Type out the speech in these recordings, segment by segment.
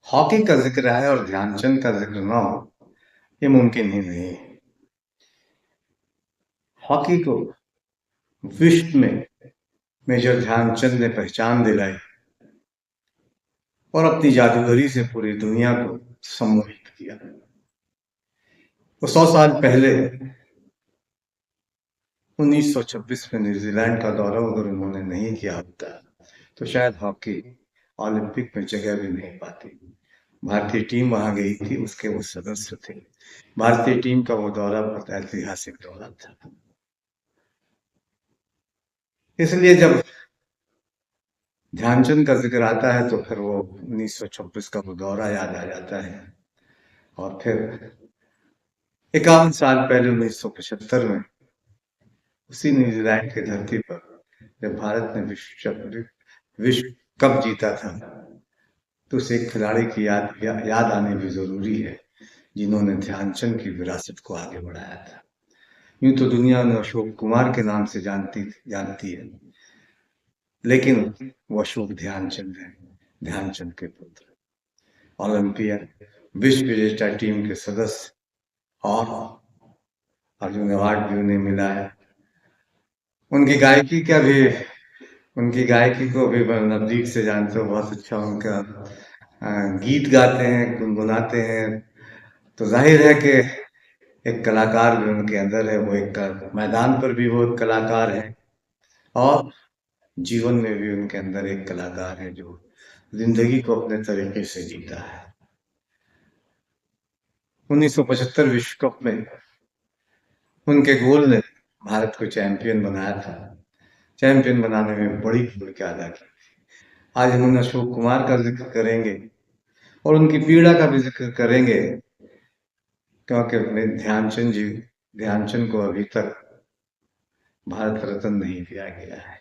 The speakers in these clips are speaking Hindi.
हॉकी का जिक्र आए और ध्यानचंद का जिक्र ना हो, ये मुमकिन ही नहीं है। हॉकी को विश्व में मेजर ध्यानचंद ने पहचान दिलाई और अपनी जादूगरी से पूरी दुनिया को सम्मोहित किया। वो 100 साल पहले 1926 में न्यूजीलैंड का दौरा अगर उन्होंने नहीं किया होता तो शायद हॉकी ओलंपिक में जगह भी नहीं पाती। भारतीय टीम वहां गई थी, उसके वो सदस्य थे। भारतीय टीम का वो दौरा बहुत ऐतिहासिक दौरा था। इसलिए जब ध्यानचंद का जिक्र आता है तो फिर वो 1926 का वो दौरा याद आ जाता है। और फिर 51 साल पहले 1975 में उसी न्यूजीलैंड की धरती पर जब भारत ने विश्व कप जीता था तो उस एक खिलाड़ी की याद आनी भी जरूरी है जिन्होंने ध्यानचंद की विरासत को आगे बढ़ाया था। यूं तो दुनिया ने अशोक कुमार के नाम से जानती है, लेकिन वो अशोक ध्यानचंद है, ध्यानचंद के पुत्र, ओलंपियन, विश्व विजेता टीम के सदस्य और अर्जुन अवार्ड भी उन्हें मिला है। उनकी गायकी का भी उनकी गायकी को भी मैं नजदीक से जानते हो, बहुत अच्छा उनका गीत गाते हैं, गुनगुनाते हैं। तो जाहिर है कि एक कलाकार भी उनके अंदर है। वो एक मैदान पर भी वो एक कलाकार है और जीवन में भी उनके अंदर एक कलाकार है जो जिंदगी को अपने तरीके से जीता है। 1975 विश्व कप में उनके गोल ने भारत को चैंपियन बनाया था। चैंपियन बनाने में बड़ी भूमिका अदा की। आज हम अशोक कुमार का जिक्र करेंगे और उनकी पीड़ा का भी जिक्र करेंगे, क्योंकि ध्यानचंद को अभी तक भारत रत्न नहीं दिया गया है।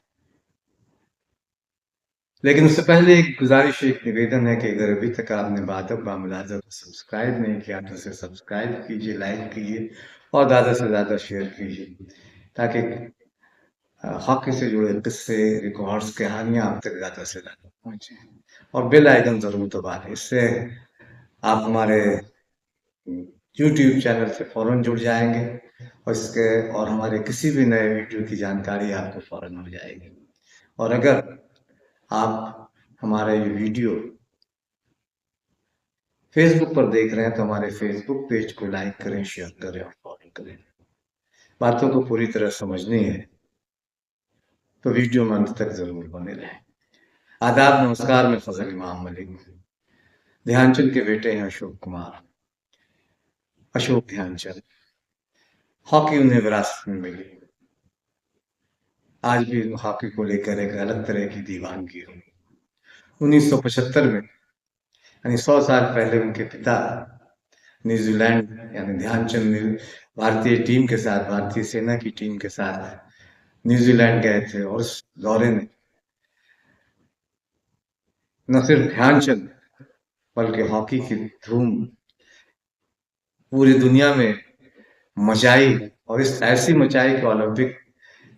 लेकिन उससे पहले एक गुजारिश, एक निवेदन है कि अगर अभी तक आपने बादक बामुलाजा को सब्सक्राइब नहीं किया तो उसे सब्सक्राइब कीजिए, लाइक कीजिए और ज़्यादा से ज़्यादा शेयर कीजिए, ताकि हॉकी से जुड़े किस्से, रिकॉर्ड्स, कहानियां आप तक ज़्यादा से ज़्यादा पहुंचे। और बेल आइकन जरूर दबाएं, इससे आप हमारे यूट्यूब चैनल से फौरन जुड़ जाएंगे और हमारे किसी भी नए वीडियो की जानकारी आपको फौरन हो जाएगी। और अगर आप हमारा ये वीडियो फेसबुक पर देख रहे हैं तो हमारे फेसबुक पेज को लाइक करें, शेयर करें और फॉलो करें। बातों को पूरी तरह समझनी है तो वीडियो में अंत तक जरूर बने रहें। आदाब, नमस्कार, मैं फजल इमाम मलिक। ध्यानचंद के बेटे हैं अशोक कुमार, अशोक ध्यानचंद। हॉकी उन्हें विरासत में मिली। आज भी हॉकी को लेकर एक अलग तरह की दीवानगी हुई। 1975 में यानी 100 साल पहले उनके पिता न्यूजीलैंड यानी ध्यानचंद भारतीय टीम के साथ, भारतीय सेना की टीम के साथ न्यूजीलैंड गए थे और उस दौरे में न सिर्फ ध्यानचंद बल्कि हॉकी की धूम पूरी दुनिया में मचाई और इस ऐसी मचाई कि ओलंपिक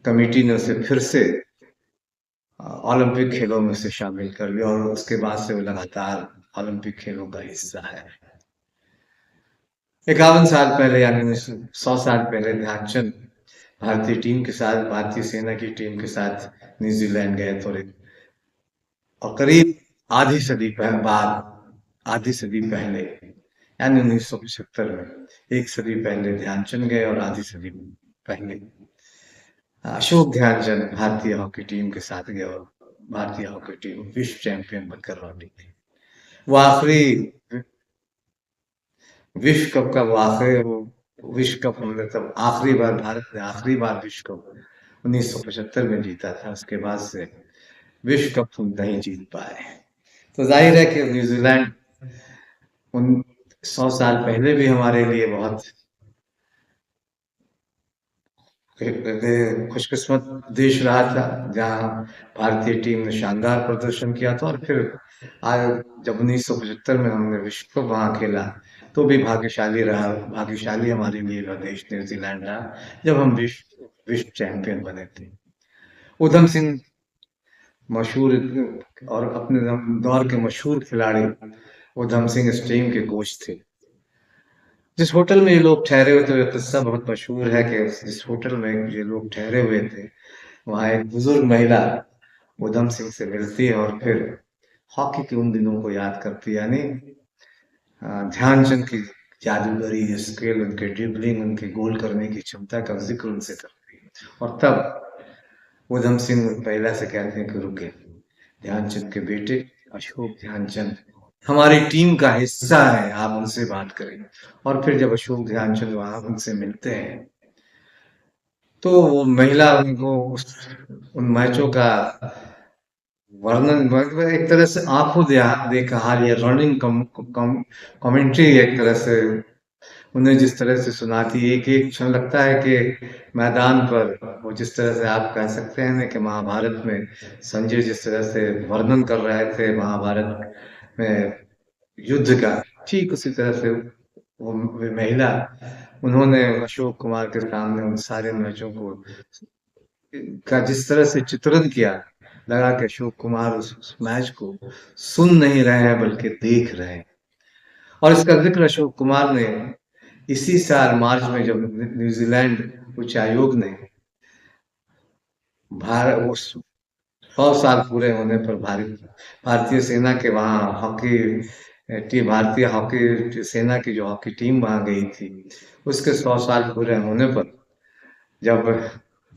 कमेटी ने उसे फिर से ओलंपिक खेलों में से शामिल कर लिया और उसके बाद से वो लगातार ओलंपिक खेलों का हिस्सा है। 51 साल पहले यानी 100 साल पहले ध्यानचंद भारतीय टीम के साथ, भारतीय सेना की टीम के साथ न्यूजीलैंड गए थे और करीब आधी सदी आधी सदी पहले यानी 1975 में, एक सदी पहले ध्यानचंद गए और आधी सदी पहले अशोक ध्यानचंद भारतीय हॉकी टीम के साथ गए और भारतीय हॉकी टीम विश्व चैंपियन बनकर लौटी थी। वो आखिरी विश्व कप का वो आखिरी वो विश्व कप हमने तब आखिरी बार भारत ने आखिरी बार विश्व कप 1975 में जीता था। उसके बाद से विश्व कप तुम नहीं जीत पाए। तो जाहिर है कि न्यूजीलैंड उन 100 साल पहले भी हमारे लिए बहुत खुशकिस्मत देश रहा था, जहां भारतीय टीम ने शानदार प्रदर्शन किया था। और फिर आज जब 1975 में हमने विश्व कप वहां खेला तो भी भाग्यशाली हमारे लिए वह देश न्यूजीलैंड रहा जब हम विश्व चैंपियन बने थे। उधम सिंह मशहूर और अपने दौर के मशहूर खिलाड़ी उधम सिंह इस टीम के कोच थे। जिस होटल में ये लोग ठहरे हुए थे, किस्सा बहुत मशहूर है कि जिस होटल में ये लोग ठहरे हुए थे, वहाँ एक बुजुर्ग महिला उधम सिंह से मिलती है और फिर हॉकी के उन दिनों को याद करती है, यानी ध्यानचंद की जादूगरी स्किल, उनके ड्रिबलिंग, उनके गोल करने की क्षमता का जिक्र उनसे करती है। और तब उधम सिंह महिला से कहते हैं कि रुके, ध्यानचंद के बेटे अशोक ध्यानचंद हमारी टीम का हिस्सा है, आप उनसे बात करें। और फिर जब अशोक ध्यानचंद वहां उनसे मिलते हैं तो वो महिला उनको उन मैचों का वर्णन, मतलब एक तरह से आंखों दे कहा, ये रनिंग कमेंट्री एक तरह से उन्हें जिस तरह से सुनाती है, एक एक क्षण लगता है कि मैदान पर वो जिस तरह से आप कह सकते हैं ना कि महाभारत में संजय जिस तरह से वर्णन कर रहे थे महाभारत में युद्ध का, ठीक उसी तरह से वो महिला, उन्होंने अशोक कुमार के सामने उन सारे मैचों को का जिस तरह से चित्रण किया, लगा कि अशोक कुमार उस मैच को सुन नहीं रहे हैं बल्कि देख रहे हैं। और इसका जिक्र अशोक कुमार ने इसी साल मार्च में जब न्यूजीलैंड उच्च आयोग ने भारत वो 100 साल पूरे होने पर भारतीय सेना के वहाँ हॉकी टीम, भारतीय हॉकी सेना की जो हॉकी टीम वहाँ गई थी, उसके 100 साल पूरे होने पर जब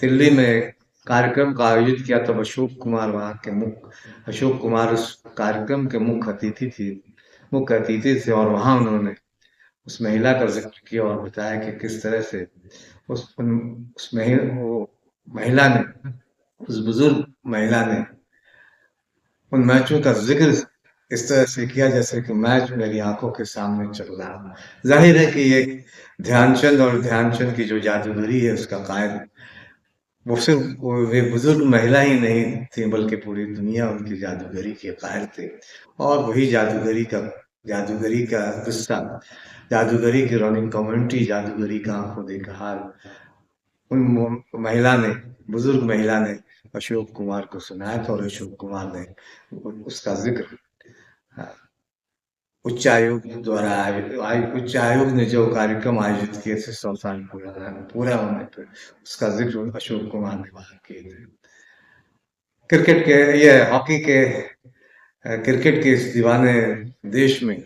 दिल्ली में कार्यक्रम का आयोजित किया तब अशोक कुमार वहाँ के अशोक कुमार उस कार्यक्रम के मुख्य अतिथि थे। और वहाँ उन्होंने उस महिला का जिक्र किया और बताया कि किस तरह से उस महिला ने, उस बुजुर्ग महिला ने उन मैचों का जिक्र इस तरह से किया जैसे कि मैच मेरी आंखों के सामने चल रहा। जाहिर है कि ये ध्यानचंद और ध्यानचंद की जो जादूगरी है उसका कायम, वो सिर्फ वे बुजुर्ग महिला ही नहीं थी बल्कि पूरी दुनिया उनकी जादूगरी के कायल थे। और वही जादूगरी का किस्सा, जादूगरी की रनिंग कमेंट्री, जादूगरी का आंखों देखा हाल उन महिला ने, बुजुर्ग महिला ने अशोक कुमार को सुनाया था। और अशोक कुमार ने उसका जिक्र उच्च आयोग द्वारा उच्च आयोग ने जो कार्यक्रम आयोजित किए थे 100 साल पूरा होने पर, उसका जिक्र अशोक कुमार ने वहां किए थे। क्रिकेट के ये हॉकी के क्रिकेट के इस दीवाने देश में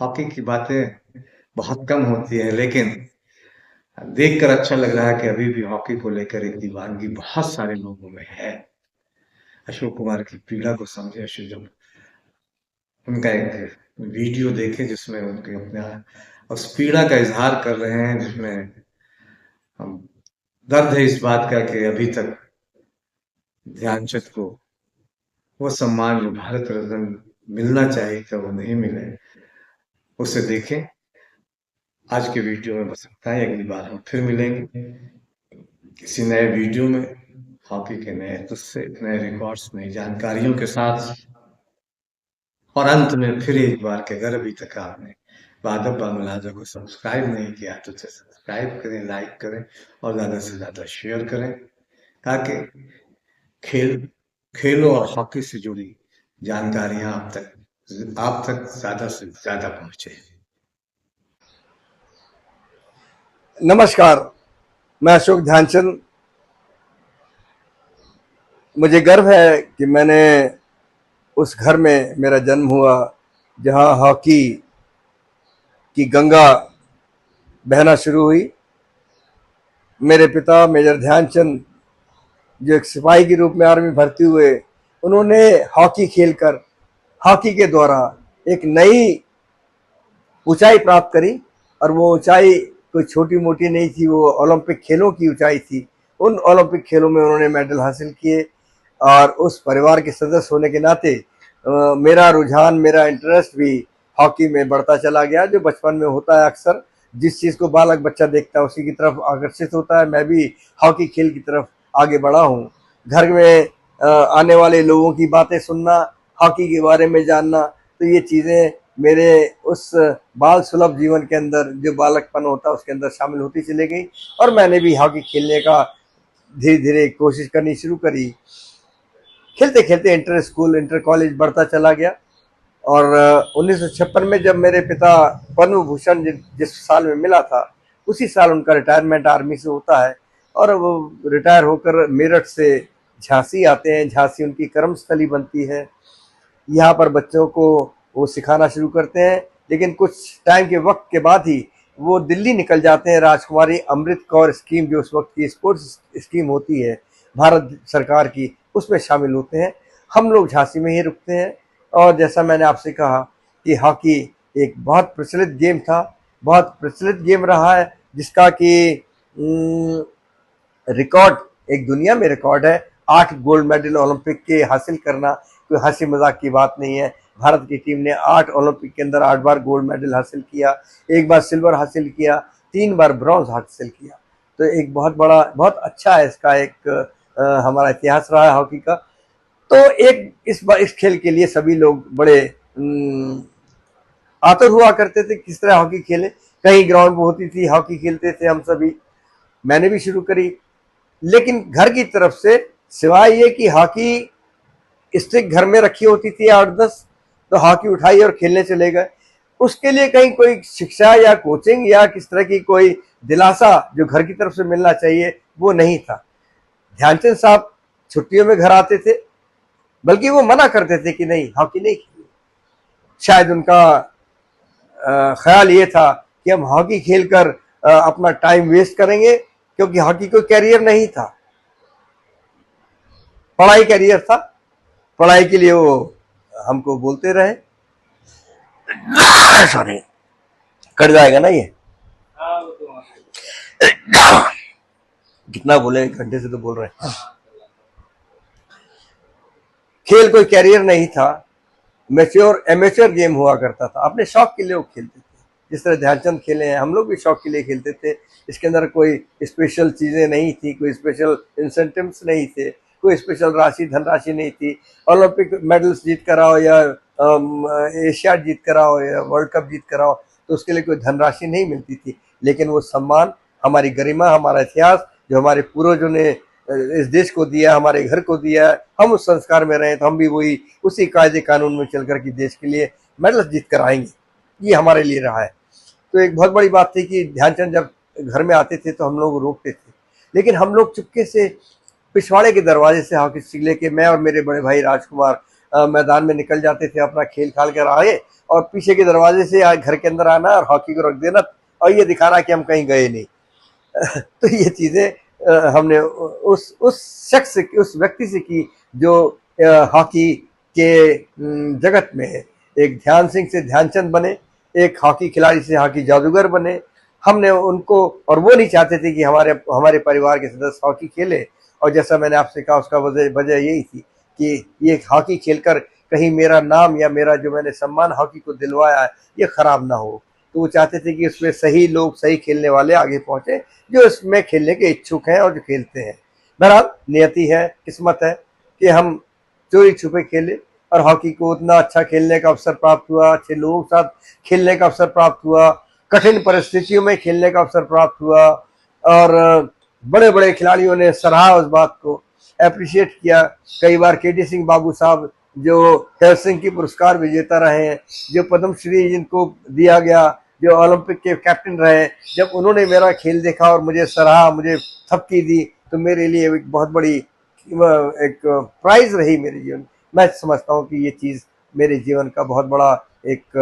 हॉकी की बातें बहुत कम होती है, लेकिन देखकर अच्छा लग रहा है कि अभी भी हॉकी को लेकर एक दीवानगी बहुत सारे लोगों में है। अशोक कुमार की पीड़ा को समझे, जब उनका एक वीडियो देखे जिसमें उनके अपने उस पीड़ा का इजहार कर रहे हैं, जिसमें हम दर्द है इस बात का कि अभी तक ध्यानचंद को वो सम्मान जो भारत रत्न मिलना चाहिए था वो नहीं मिले, उसे देखें। आज के वीडियो में बस इतना ही, अगली बार हम फिर मिलेंगे किसी नए वीडियो में, हॉकी के नए किस्से, नए रिकॉर्ड्स, नई जानकारियों के साथ। और अंत में फिर एक बार कि अगर अभी तक आपने बादब बामुलाजा को सब्सक्राइब नहीं किया तो सब्सक्राइब करें, लाइक करें और ज़्यादा से ज़्यादा शेयर करें, ताकि खेलों और हॉकी से जुड़ी जानकारियां आप तक ज़्यादा से ज़्यादा पहुंचे। नमस्कार, मैं अशोक ध्यानचंद। मुझे गर्व है कि मैंने उस घर में मेरा जन्म हुआ जहां हॉकी की गंगा बहना शुरू हुई। मेरे पिता मेजर ध्यानचंद जो एक सिपाही के रूप में आर्मी भर्ती हुए, उन्होंने हॉकी खेलकर, हॉकी के द्वारा एक नई ऊंचाई प्राप्त करी। और वो ऊंचाई कोई छोटी मोटी नहीं थी, वो ओलंपिक खेलों की ऊंचाई थी। उन ओलंपिक खेलों में उन्होंने मेडल हासिल किए और उस परिवार के सदस्य होने के नाते मेरा रुझान, मेरा इंटरेस्ट भी हॉकी में बढ़ता चला गया। जो बचपन में होता है, अक्सर जिस चीज़ को बालक बच्चा देखता है उसी की तरफ आकर्षित होता है। मैं भी हॉकी खेल की तरफ आगे बढ़ा हूँ। घर में आने वाले लोगों की बातें सुनना, हॉकी के बारे में जानना, तो ये चीज़ें मेरे उस बाल सुलभ जीवन के अंदर, जो बालकपन होता है उसके अंदर शामिल होती चली गई। और मैंने भी हॉकी खेलने का धीरे धीरे कोशिश करनी शुरू करी। खेलते खेलते इंटर स्कूल, इंटर कॉलेज बढ़ता चला गया और 1956 में जब मेरे पिता पद्म भूषण जिस साल में मिला था, उसी साल उनका रिटायरमेंट आर्मी से होता है और वो रिटायर होकर मेरठ से झांसी आते हैं। झांसी उनकी कर्मस्थली बनती है। यहाँ पर बच्चों को वो सिखाना शुरू करते हैं, लेकिन कुछ टाइम के वक्त के बाद ही वो दिल्ली निकल जाते हैं। राजकुमारी अमृत कौर स्कीम, जो उस वक्त की स्पोर्ट्स स्कीम होती है भारत सरकार की, उसमें शामिल होते हैं। हम लोग झांसी में ही रुकते हैं। और जैसा मैंने आपसे कहा कि हॉकी एक बहुत प्रचलित गेम था, बहुत प्रचलित गेम रहा है, जिसका कि रिकॉर्ड एक दुनिया में रिकॉर्ड है। 8 गोल्ड मेडल ओलंपिक के हासिल करना कोई हंसी मजाक की बात नहीं है। भारत की टीम ने 8 ओलंपिक के अंदर 8 बार गोल्ड मेडल हासिल किया, 1 बार सिल्वर हासिल किया, 3 बार ब्रॉन्ज हासिल किया। तो एक बहुत अच्छा है इसका एक हमारा इतिहास रहा है हॉकी का। तो एक इस खेल के लिए सभी लोग बड़े आतुर हुआ करते थे किस तरह हॉकी खेले। कहीं ग्राउंड में होती थी, हॉकी खेलते थे हम सभी। मैंने भी शुरू करी, लेकिन घर की तरफ से सिवाय ये कि हॉकी स्टिक घर में रखी होती थी 8-10, तो हॉकी उठाई और खेलने चले गए। उसके लिए कहीं कोई शिक्षा या कोचिंग या किस तरह की कोई दिलासा जो घर की तरफ से मिलना चाहिए वो नहीं था। ध्यानचंद साहब छुट्टियों में घर आते थे, बल्कि वो मना करते थे कि नहीं, हॉकी नहीं खेलनी। शायद उनका ख्याल ये था कि हम हॉकी खेलकर अपना टाइम वेस्ट करेंगे, क्योंकि हॉकी कोई कैरियर नहीं था, पढ़ाई कैरियर था। पढ़ाई के लिए वो हमको बोलते रहे। सॉरी, कट जाएगा ना ये। कितना बोले, 1 घंटे से तो बोल रहे हैं। खेल कोई कैरियर नहीं था, एमेच्योर गेम हुआ करता था। अपने शौक के लिए वो खेलते थे, जिस तरह ध्यानचंद खेले हैं, हम लोग भी शौक के लिए खेलते थे। इसके अंदर कोई स्पेशल चीजें नहीं थी, कोई स्पेशल इंसेंटिव्स नहीं थे, कोई स्पेशल धनराशि नहीं थी। ओलंपिक मेडल्स जीत कर आओ या एशियाड जीत कर आओ या वर्ल्ड कप जीत कर आओ, तो उसके लिए कोई धनराशि नहीं मिलती थी। लेकिन वो सम्मान, हमारी गरिमा, हमारा इतिहास जो हमारे पूर्वजों ने इस देश को दिया, हमारे घर को दिया, हम उस संस्कार में रहे तो हम भी वही उसी कायदे कानून में चलकर के देश के लिए मेडल जीत कर आएंगे, ये हमारे लिए रहा है। तो एक बहुत बड़ी बात थी कि ध्यानचंद जब घर में आते थे तो हम लोग रोकते थे, लेकिन हम लोग चुपके से पिछवाड़े के दरवाजे से हॉकी स्टिक लेके, मैं और मेरे बड़े भाई राजकुमार मैदान में निकल जाते थे, अपना खेल खाल कर आए और पीछे के दरवाजे से घर के अंदर आना और हॉकी को रख देना और ये दिखाना कि हम कहीं गए नहीं। तो ये चीजें हमने उस शख्स से, उस व्यक्ति से की जो हॉकी के जगत में एक ध्यान सिंह से ध्यानचंद बने, एक हॉकी खिलाड़ी से हॉकी जादूगर बने। हमने उनको, और वो नहीं चाहते थे कि हमारे परिवार के सदस्य हॉकी खेले। और जैसा मैंने आपसे कहा, उसका वजह यही थी कि ये हॉकी खेलकर कहीं मेरा नाम या मेरा जो मैंने सम्मान हॉकी को दिलवाया है ये खराब ना हो। तो वो चाहते थे कि उसमें सही लोग, सही खेलने वाले आगे पहुंचे, जो इसमें खेलने के इच्छुक हैं और जो खेलते हैं। बहरहाल नियति है, किस्मत है कि हम चोरी छुपे खेले और हॉकी को उतना अच्छा खेलने का अवसर प्राप्त हुआ, अच्छे लोगों के साथ खेलने का अवसर प्राप्त हुआ, कठिन परिस्थितियों में खेलने का अवसर प्राप्त हुआ। और बड़े बड़े खिलाड़ियों ने सराहा उस बात को, अप्रिशिएट किया। कई बार केटी सिंह बाबू साहब जो हेलसिंकी पुरस्कार विजेता रहे हैं, जो पद्मश्री जिनको दिया गया, जो ओलंपिक के कैप्टन रहे, जब उन्होंने मेरा खेल देखा और मुझे सराहा, मुझे थपकी दी, तो मेरे लिए एक बहुत बड़ी एक प्राइज रही मेरे जीवन। मैं समझता हूँ कि ये चीज़ मेरे जीवन का बहुत बड़ा एक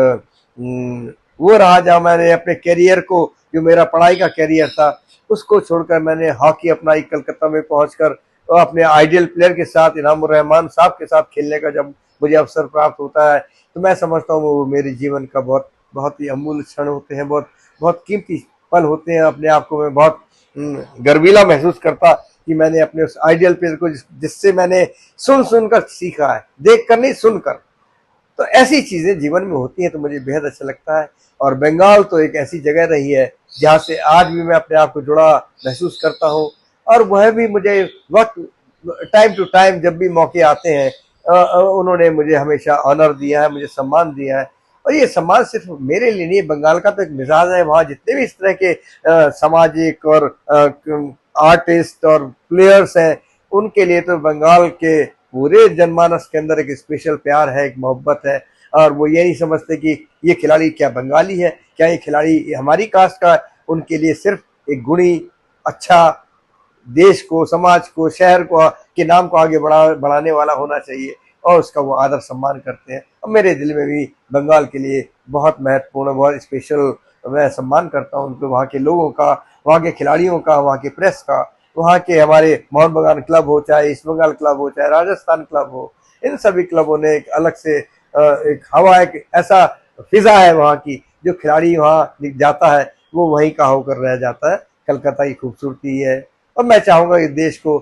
वो रहा, जहाँ मैंने अपने कैरियर को, जो मेरा पढ़ाई का कैरियर था, उसको छोड़कर मैंने हॉकी अपनाई। कलकत्ता में पहुंचकर तो अपने आइडियल प्लेयर के साथ, इनामुर रहमान साहब के साथ खेलने का जब मुझे अवसर प्राप्त होता है, तो मैं समझता हूँ वो मेरे जीवन का बहुत ही अमूल्य क्षण होते हैं, बहुत कीमती पल होते हैं। अपने आप को मैं बहुत गर्वीला महसूस करता कि मैंने अपने उस आइडियल प्लेयर को, जिससे मैंने सुनकर सीखा है, देख कर नहीं, सुनकर। तो ऐसी चीजें जीवन में होती हैं तो मुझे बेहद अच्छा लगता है। और बंगाल तो एक ऐसी जगह रही है जहाँ से आज भी मैं अपने आप को जुड़ा महसूस करता हूँ। और वह भी मुझे वक्त, टाइम टू टाइम जब भी मौके आते हैं, उन्होंने मुझे हमेशा ऑनर दिया है, मुझे सम्मान दिया है। और ये सम्मान सिर्फ मेरे लिए नहीं, बंगाल का तो एक मिजाज है। वहाँ जितने भी इस तरह के सामाजिक और आर्टिस्ट और प्लेयर्स हैं, उनके लिए तो बंगाल के पूरे जनमानस के अंदर एक स्पेशल प्यार है, एक मोहब्बत है। और वो ये नहीं समझते कि ये खिलाड़ी क्या बंगाली है, क्या ये खिलाड़ी हमारी कास्ट का है। उनके लिए सिर्फ एक गुणी, अच्छा, देश को, समाज को, शहर को के नाम को आगे बढ़ाने वाला होना चाहिए, और उसका वो आदर सम्मान करते हैं। और मेरे दिल में भी बंगाल के लिए बहुत महत्वपूर्ण, बहुत स्पेशल, मैं सम्मान करता हूँ उनको, वहाँ के लोगों का, वहाँ के खिलाड़ियों का, वहाँ के प्रेस का, वहाँ के हमारे मोहन बगान क्लब हो, चाहे ईस्ट बंगाल क्लब हो, चाहे राजस्थान क्लब हो, इन सभी क्लबों ने एक अलग से एक हवा, एक ऐसा फिजा है वहाँ की, जो खिलाड़ी वहाँ जाता है वो वहीं का होकर रह जाता है। कलकत्ता की खूबसूरती है, और मैं चाहूंगा कि देश को